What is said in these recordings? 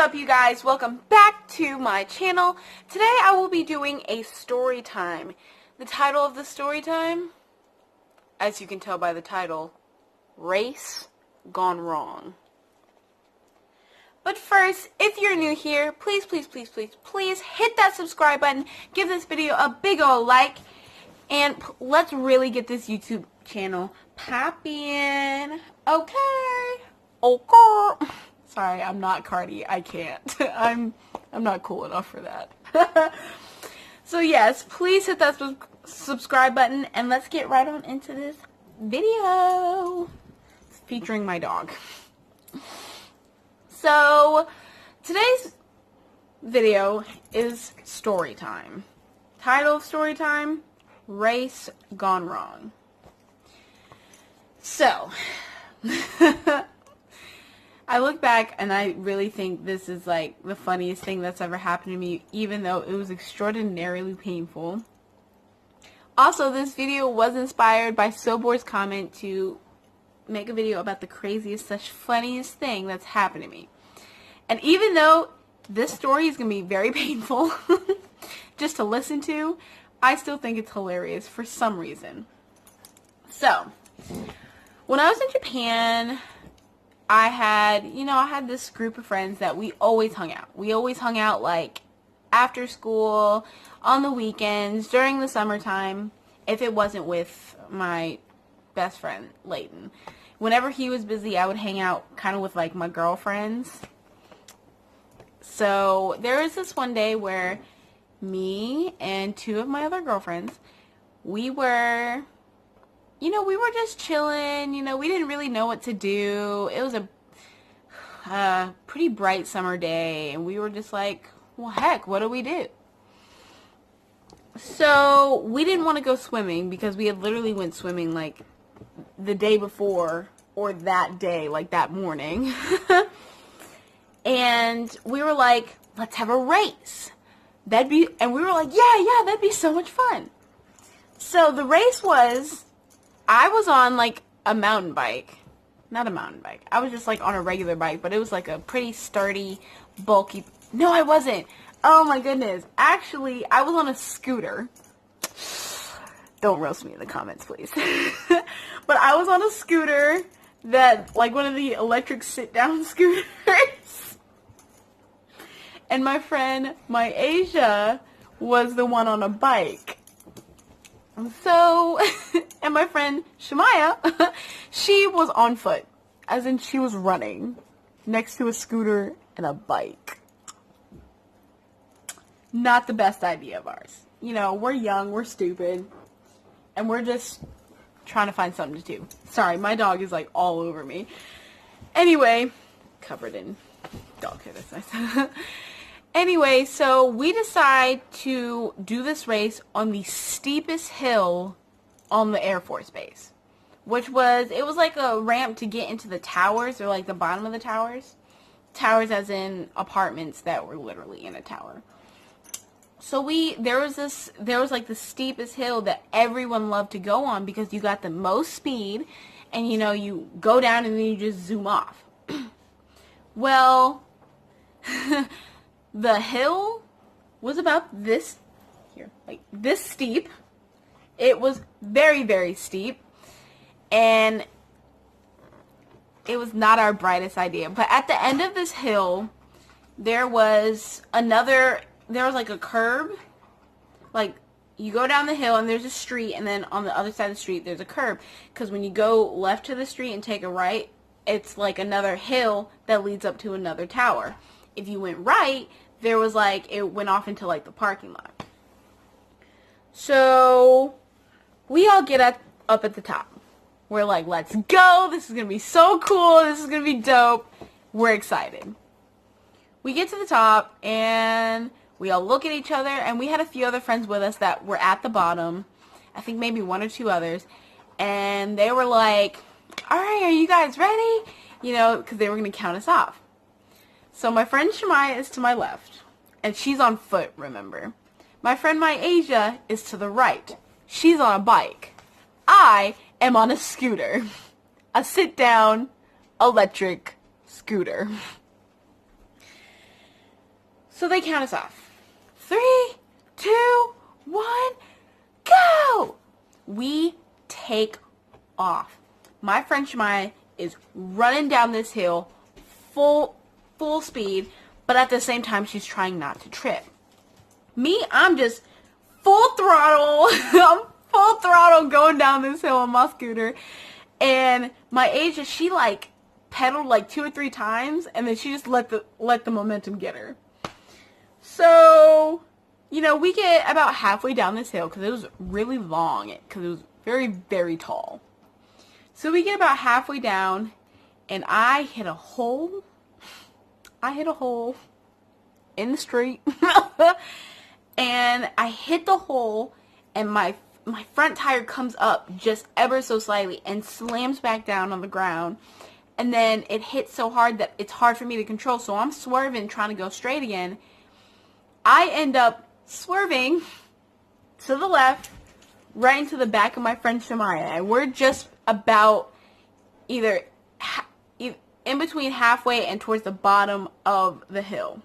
up, you guys? Welcome back to my channel. Today I will be doing a story time. The title of the story time, as you can tell by the title, Race Gone Wrong. But first, if you're new here, please hit that subscribe button, give this video a big ol' like, and let's really get this YouTube channel poppin'. Okay. Sorry, I'm not Cardi. I can't. I'm not cool enough for that. So yes, please hit that subscribe button and let's get right on into this video. It's featuring my dog. So today's video is story time. Title of story time, Race Gone Wrong. So I look back and I really think this is like the funniest thing that's ever happened to me, even though it was extraordinarily painful. Also, this video was inspired by Sobor's comment to make a video about the craziest / funniest thing that's happened to me. And even though this story is going to be very painful just to listen to, I still think it's hilarious for some reason. So, when I was in Japan, I had this group of friends that we always hung out. We always hung out like after school, on the weekends, during the summertime, if it wasn't with my best friend, Layton. Whenever he was busy, I would hang out kind of with like my girlfriends. So there was this one day where me and two of my other girlfriends, we were just chilling, we didn't really know what to do. It was a pretty bright summer day, and we were just like, well, heck, what do we do? So we didn't want to go swimming because we had literally went swimming like the day before or that day, like that morning. And we were like, let's have a race. And we were like, yeah, that'd be so much fun. So the race was, I was on like a mountain bike. Not a mountain bike. I was just like on a regular bike, but it was like a pretty sturdy, bulky. No, I wasn't. Oh my goodness. Actually, I was on a scooter. Don't roast me in the comments, please. But I was on a scooter that, like one of the electric sit-down scooters. And my friend, my Asia, was the one on a bike. So, and my friend Shemaya, she was on foot, as in she was running next to a scooter and a bike. Not the best idea of ours. We're young, we're stupid, and we're just trying to find something to do. Sorry, my dog is like all over me. Anyway, covered in dog hair, that's nice. Anyway, so we decide to do this race on the steepest hill on the Air Force Base. It was like a ramp to get into the towers, or like the bottom of the towers. Towers as in apartments that were literally in a tower. So there was like the steepest hill that everyone loved to go on because you got the most speed and you go down and then you just zoom off. Well, the hill was about this steep. It was very, very steep. And it was not our brightest idea. But at the end of this hill, there was like a curb. Like, you go down the hill and there's a street, and then on the other side of the street there's a curb. Because when you go left to the street and take a right, it's like another hill that leads up to another tower. If you went right, there was like, it went off into like the parking lot. So we all get up at the top. We're like, let's go. This is going to be so cool. This is going to be dope. We're excited. We get to the top and we all look at each other, and we had a few other friends with us that were at the bottom. I think maybe one or two others. And they were like, all right, are you guys ready? Because they were going to count us off. So my friend Shemaya is to my left, and she's on foot, remember. My friend my Asia is to the right. She's on a bike. I am on a scooter. A sit-down electric scooter. So they count us off. 3, 2, 1, go! We take off. My friend Shemaya is running down this hill full speed, but at the same time she's trying not to trip. Me, I'm just full throttle. I'm full throttle going down this hill on my scooter. And my Asia, she like pedaled like 2 or 3 times, and then she just let the momentum get her. So, you know, we get about halfway down this hill because it was really long, because it was very, very tall. So we get about halfway down, and I hit a hole. I hit a hole in the street. And I hit the hole, and my front tire comes up just ever so slightly and slams back down on the ground. And then it hits so hard that it's hard for me to control. So I'm swerving, trying to go straight again. I end up swerving to the left, right into the back of my friend Shemaya. And we're just about either in between halfway and towards the bottom of the hill.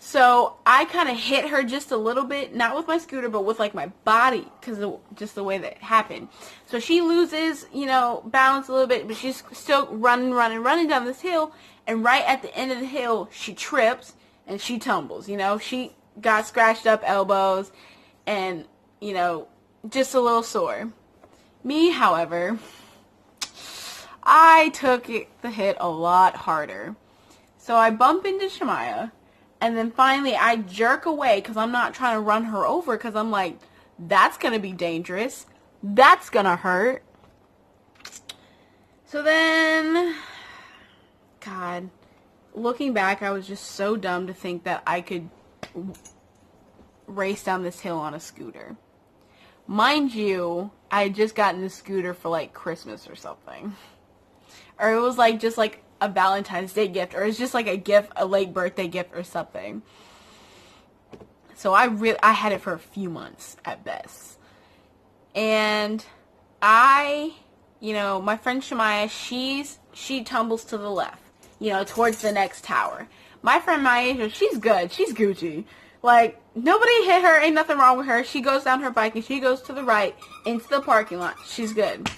So I kind of hit her just a little bit, not with my scooter, but with like my body, because just the way that it happened. So she loses, you know, balance a little bit, but she's still running down this hill. And right at the end of the hill, she trips and she tumbles. You know, she got scratched up elbows and, you know, just a little sore. Me, however, I took the hit a lot harder. So I bump into Shemaya. And then finally, I jerk away because I'm not trying to run her over, because I'm like, that's going to be dangerous. That's going to hurt. So then, God, looking back, I was just so dumb to think that I could race down this hill on a scooter. Mind you, I had just gotten this scooter for like Christmas or something. Or it was like just like a Valentine's Day gift, or it's just like a gift, a late birthday gift or something. So I had it for a few months at best. And you know, my friend Shemaya, she tumbles to the left, you know, towards the next tower. My friend Maya, she's good. She's Gucci. Like, nobody hit her. Ain't nothing wrong with her. She goes down her bike and she goes to the right into the parking lot. She's good.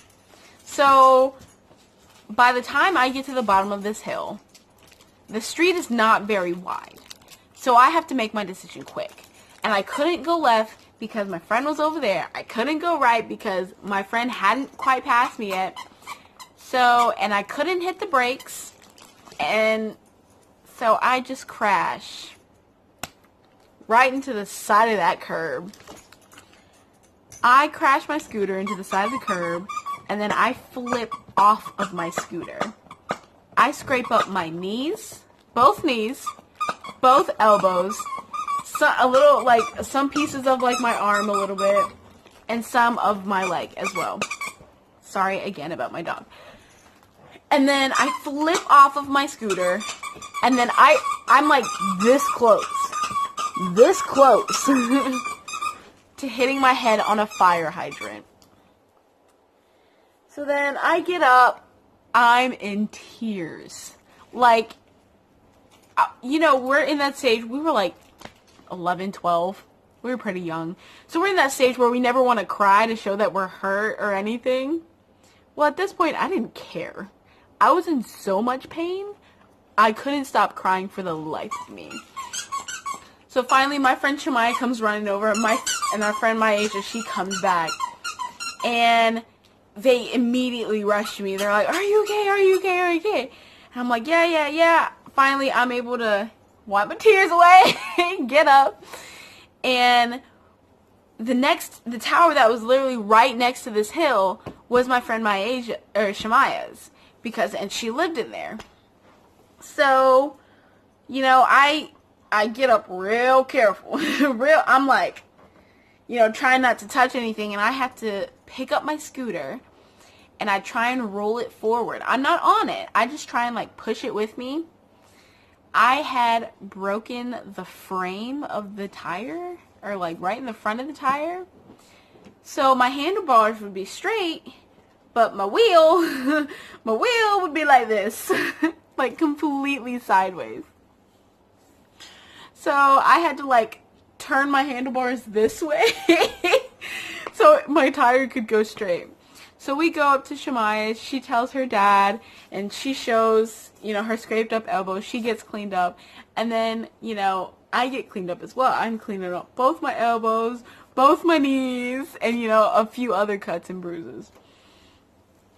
So by the time I get to the bottom of this hill, the street is not very wide. So I have to make my decision quick. And I couldn't go left because my friend was over there. I couldn't go right because my friend hadn't quite passed me yet. So, and I couldn't hit the brakes. And so I just crash right into the side of that curb. I crash my scooter into the side of the curb. And then I flip off of my scooter. I scrape up my knees, both elbows, so a little, like, some pieces of, like, my arm a little bit, and some of my leg as well. Sorry again about my dog. And then I flip off of my scooter, and then I'm like this close to hitting my head on a fire hydrant. So then I get up, I'm in tears. Like, you know, we're in that stage, we were like 11, 12. We were pretty young. So we're in that stage where we never want to cry to show that we're hurt or anything. Well, at this point, I didn't care. I was in so much pain, I couldn't stop crying for the life of me. So finally, my friend Shemaya comes running over, and our friend Myasia, she comes back. And they immediately rush me. They're like, are you okay? Are you okay? Are you okay? And I'm like, yeah. Finally, I'm able to wipe my tears away, get up. And the tower that was literally right next to this hill was my friend Shemaya's, and she lived in there. So, you know, I get up real careful. I'm like, you know, trying not to touch anything, and I have to pick up my scooter, and I try and roll it forward. I'm not on it. I just try and, like, push it with me. I had broken the frame of the tire, or, like, right in the front of the tire. So my handlebars would be straight, but my wheel would be like this, like, completely sideways. So I had to like turn my handlebars this way so my tire could go straight. So we go up to Shemaya. She tells her dad, and she shows, her scraped up elbow. She gets cleaned up. And then, I get cleaned up as well. I'm cleaning up both my elbows, both my knees, and, a few other cuts and bruises.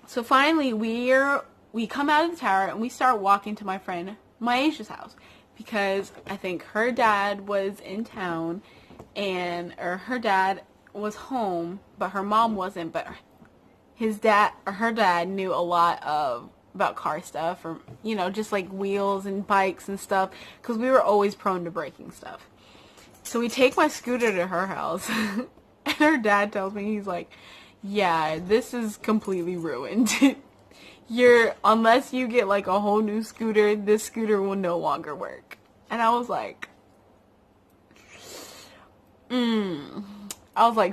So finally, we come out of the tower, and we start walking to my friend Maisha's house. Because I think her dad was in town, or her dad was home, but her mom wasn't, but her dad knew a lot about car stuff, or, just like wheels and bikes and stuff, because we were always prone to breaking stuff. So we take my scooter to her house, and her dad tells me, he's like, yeah, this is completely ruined. Unless you get like a whole new scooter, this scooter will no longer work. And I was like,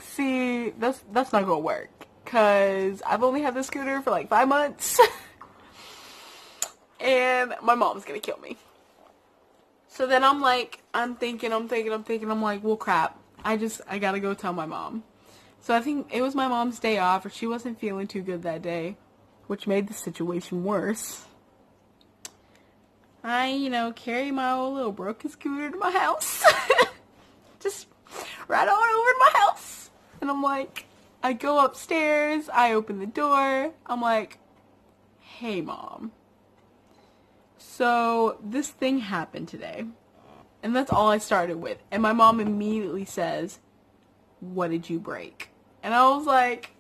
see, that's not gonna work. Because I've only had this scooter for like 5 months. And my mom's gonna kill me. So then I'm thinking, I'm like, well crap. I gotta go tell my mom. So I think it was my mom's day off, or she wasn't feeling too good that day, which made the situation worse. I, carry my old little broken scooter to my house. Just right on over to my house. And I'm like, I go upstairs, I open the door, I'm like, hey Mom, so this thing happened today. And that's all I started with. And my mom immediately says, what did you break? And I was like,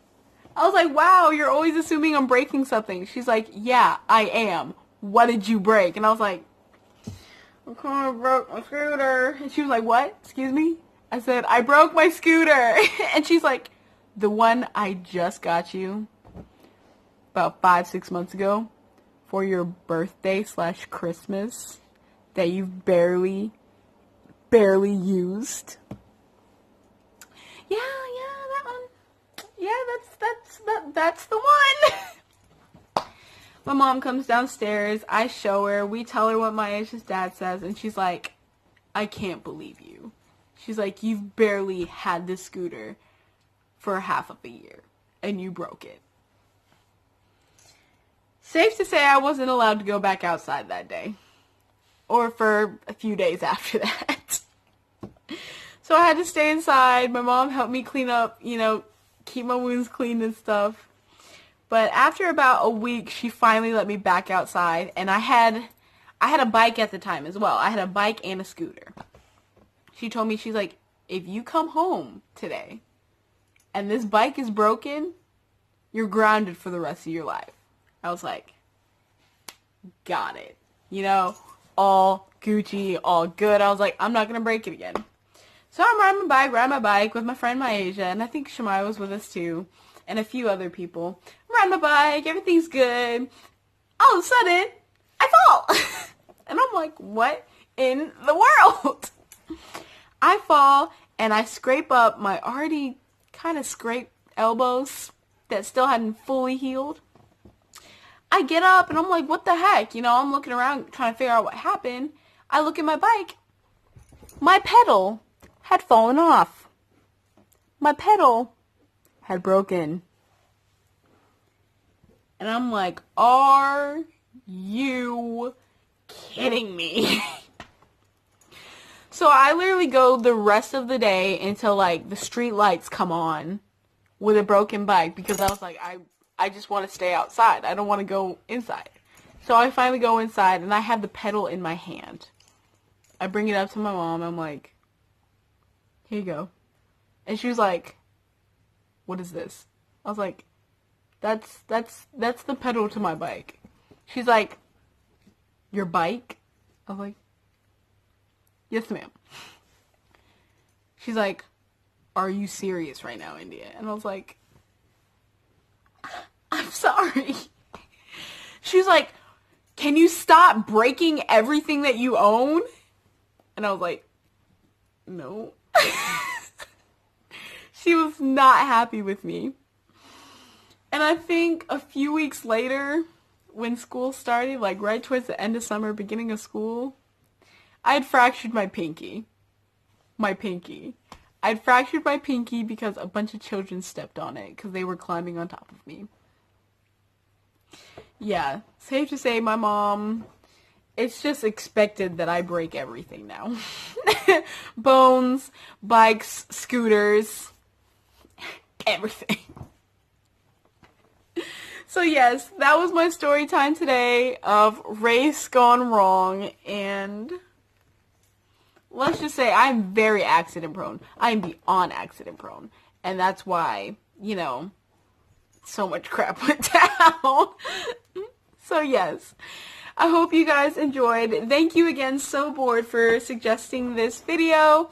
wow, you're always assuming I'm breaking something. She's like, yeah, I am. What did you break? And I was like, I kind of broke my scooter. And she was like, what? Excuse me? I said, I broke my scooter. And she's like, the one I just got you about 5-6 months ago for your birthday / Christmas that you've barely used. Yeah, that one. Yeah, that's the one. My mom comes downstairs. I show her. We tell her what Maisha's dad says, and she's like, I can't believe you. She's like, you've barely had this scooter for half of a year, and you broke it. Safe to say I wasn't allowed to go back outside that day. Or for a few days after that. So I had to stay inside. My mom helped me clean up, keep my wounds clean and stuff. But after about a week, she finally let me back outside. And I had a bike at the time as well. I had a bike and a scooter. She told me, she's like, if you come home today and this bike is broken, you're grounded for the rest of your life. I was like, got it. All Gucci, all good. I was like, I'm not going to break it again. So I'm riding my bike with my friend Maisha, and I think Shemaya was with us too, and a few other people. I'm riding my bike, everything's good. All of a sudden, I fall. And I'm like, what in the world? I fall, and I scrape up my already kind of scraped elbows that still hadn't fully healed. I get up, and I'm like, what the heck? I'm looking around trying to figure out what happened. I look at my bike. My pedal had fallen off. My pedal had broken. And I'm like, are you kidding me? So I literally go the rest of the day until like the street lights come on with a broken bike, because I was like, I just want to stay outside. I don't want to go inside. So I finally go inside, and I have the pedal in my hand. I bring it up to my mom. I'm like, here you go. And she was like, what is this? I was like, that's the pedal to my bike. She's like, your bike? I was like, yes, ma'am. She's like, are you serious right now, India? And I was like, I'm sorry. She's like, can you stop breaking everything that you own? And I was like, no. She was not happy with me. And I think a few weeks later, when school started, like right towards the end of summer, beginning of school, I'd fractured my pinky. My pinky. I'd fractured my pinky because a bunch of children stepped on it because they were climbing on top of me. Yeah, safe to say my mom, it's just expected that I break everything now. Bones, bikes, scooters, everything. So yes, that was my story time today of race gone wrong, and let's just say I'm very accident prone. I'm beyond accident prone, and that's why, you know, so much crap went down. So yes, I hope you guys enjoyed. Thank you again, So Bored, for suggesting this video.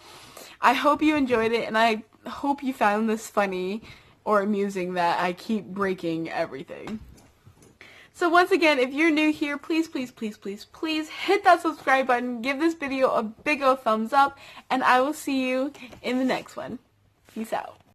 I hope you enjoyed it, and I hope you found this funny or amusing that I keep breaking everything. So once again, if you're new here, please, please, please, please, please hit that subscribe button, give this video a big old thumbs up, and I will see you in the next one. Peace out.